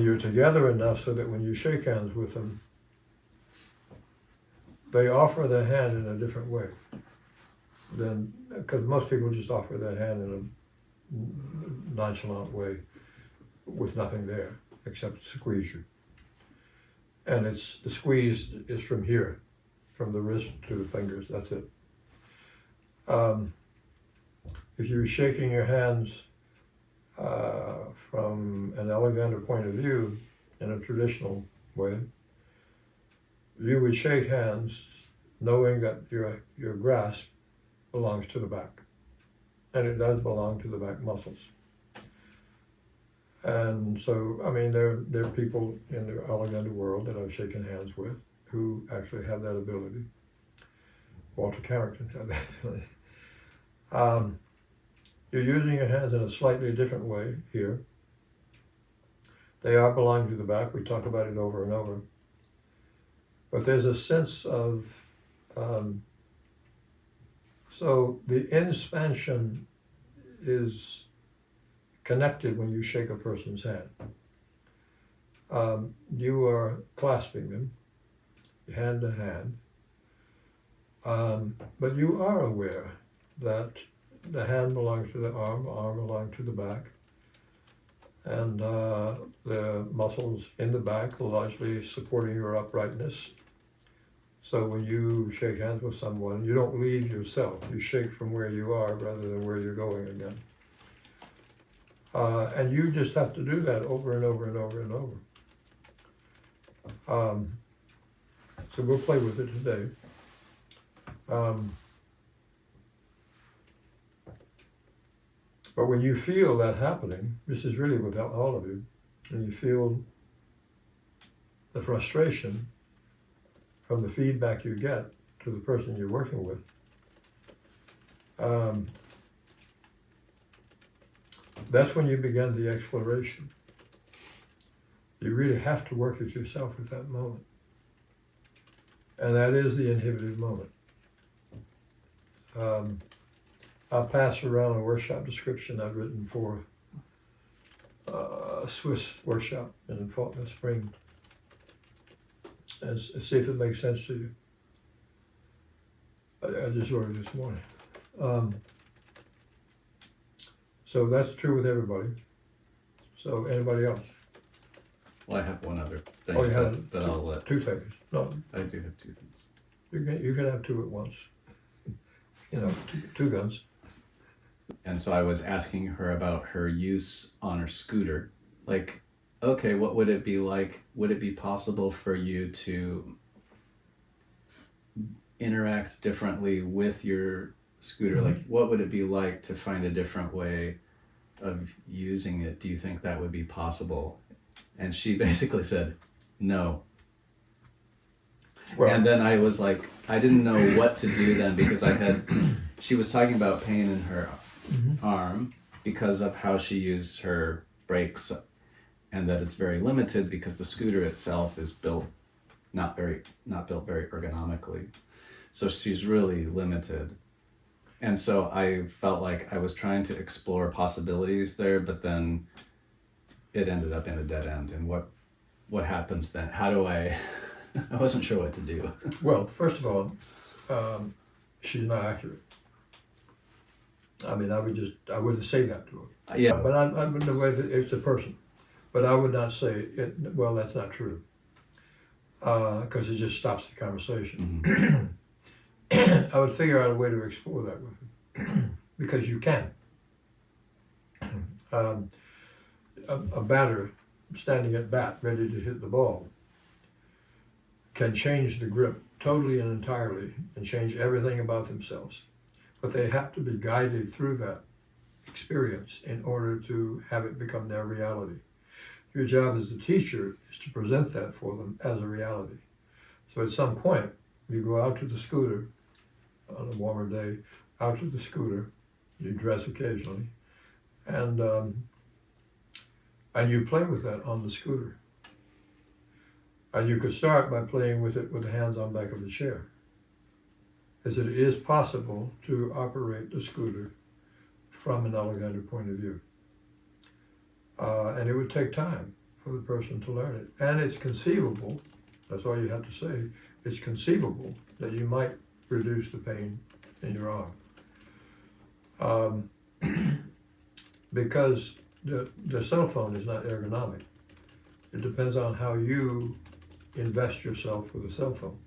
and you're together enough so that when you shake hands with them, they offer their hand in a different way than, because most people just offer their hand in a nonchalant way with nothing there except squeeze you. And it's, the squeeze is from here, from the wrist to the fingers, that's it. If you're shaking your hands from an elegant point of view, in a traditional way, you would shake hands knowing that your grasp belongs to the back. And it does belong to the back muscles. And so, I mean, there are people in the elegant world that I've shaken hands with who actually have that ability. Walter Carrington had that ability. You're using your hands in a slightly different way here. They are belong to the back. We talk about it over and over. But there's a sense of, so the inspansion is connected when you shake a person's hand. You are clasping them, hand to hand, but you are aware that the hand belongs to the arm belongs to the back, and the muscles in the back are largely supporting your uprightness. So when you shake hands with someone, you don't leave yourself. You shake from where you are rather than where you're going again. And you just have to do that over and over and over and over. So we'll play with it today. But when you feel that happening, this is really with all of you, and you feel the frustration from the feedback you get to the person you're working with, that's when you begin the exploration. You really have to work it yourself at that moment. And that is the inhibited moment. I'll pass around a workshop description I've written for a Swiss workshop in Faulkner Spring, and see if it makes sense to you. I just wrote it this morning. So that's true with everybody. So anybody else? Well, I have one other thing, Oh, you have but I'll let. Two things. No, I do have two things. you can have two at once. You know, two guns. And so I was asking her about her use on her scooter. Like, okay, what would it be like? Would it be possible for you to interact differently with your scooter? Mm-hmm. Like, what would it be like to find a different way of using it? Do you think that would be possible? And she basically said, no. Well, and then I was like, I didn't know what to do then, because she was talking about pain in her arm because of how she used her brakes, and that it's very limited because the scooter itself is not built very ergonomically. So she's really limited. And so I felt like I was trying to explore possibilities there, but then it ended up in a dead end. And what happens then? How do I wasn't sure what to do. Well, first of all, she's not accurate. I mean, I wouldn't say that to her. Yeah. But I'm the way that it's a person. But I would not say, well, that's not true. Because it just stops the conversation. I would figure out a way to explore that with her. Because you can. A batter standing at bat, ready to hit the ball, can change the grip totally and entirely and change everything about themselves. But they have to be guided through that experience in order to have it become their reality. Your job as a teacher is to present that for them as a reality. So at some point, you go out to the scooter on a warmer day, out to the scooter, you dress occasionally, and you play with that on the scooter. And you could start by playing with it with the hands on the back of the chair. As it is possible to operate the scooter from an Alexander point of view. And it would take time. for the person to learn it. And it's conceivable, that's all you have to say, it's conceivable that you might reduce the pain in your arm. Because the cell phone is not ergonomic. It depends on how you invest yourself with a cell phone.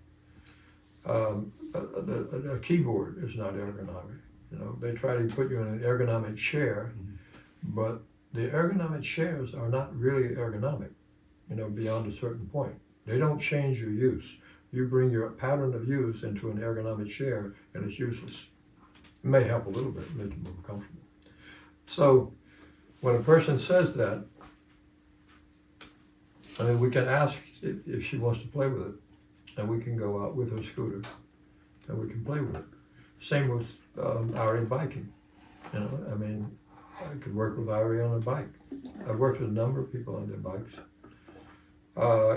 A keyboard is not ergonomic. You know, they try to put you in an ergonomic chair, but the ergonomic chairs are not really ergonomic, you know, beyond a certain point. They don't change your use. You bring your pattern of use into an ergonomic chair and it's useless. It may help a little bit, make you more comfortable. So when a person says that, I mean, we can ask if she wants to play with it, and we can go out with her scooter and we can play with it. Same with Ari biking. You know, I mean, I could work with Ari on a bike. I've worked with a number of people on their bikes.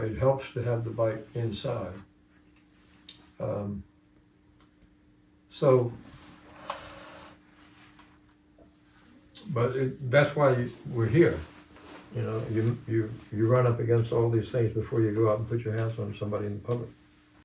It helps to have the bike inside. But that's why we're here. You know, you run up against all these things before you go out and put your hands on somebody in public.